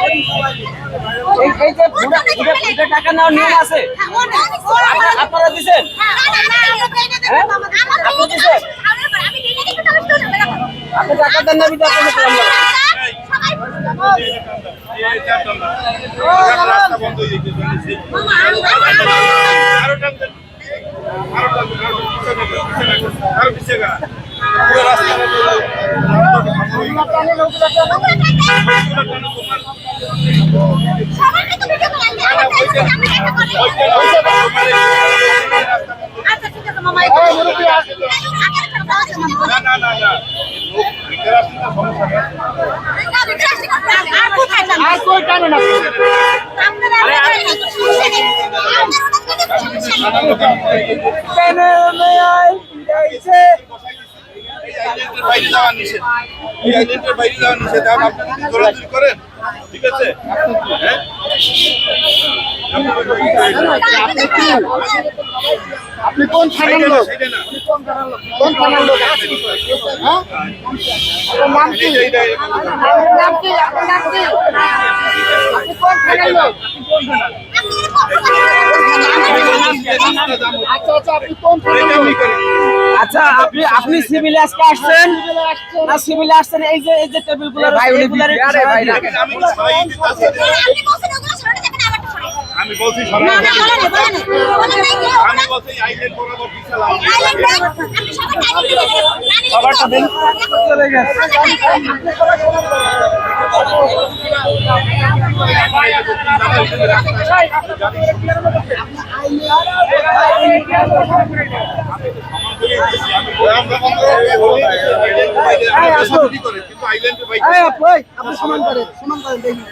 এই যে বুড়া টাকা নেওয়ার নিয়ম আছে, আপনারা দিচ্ছেন? আপনি দিচ্ছেন? আপনি টাকা দেন না বিটা আপনি করলাম না। রাস্তা বন্ধ হয়ে গেছে। আরো পিছিয়ে গা পুরো রাস্তা বাইরে যাওয়া নিষেধ, এই আইল্যান্ডের বাইরে যাওয়া নিষেধ। আপনি যদি দৌড়াদৌড়ি করেন ঠিক আছে, হ্যাঁ আপনি কোন থানার লোক? কোন থানার লোক? হ্যাঁ নাম কি? নাম কি? আপনার নাম কি? আপনি কোন থানার লোক? আচ্ছা আচ্ছা, আপনি কোন থানার লোক? আচ্ছা আপনি সিভিলে আজকে আসছেন না? সিভিলে আসছেন এই যে টেবিলগুলো আমি বলছি আমি বলছি আইল্যান্ড বরাবর বিশাল সবারটা দিন চলে গেছে। কিন্তু আইল্যান্ডের বাইরে আপনি সমান করেন দেখি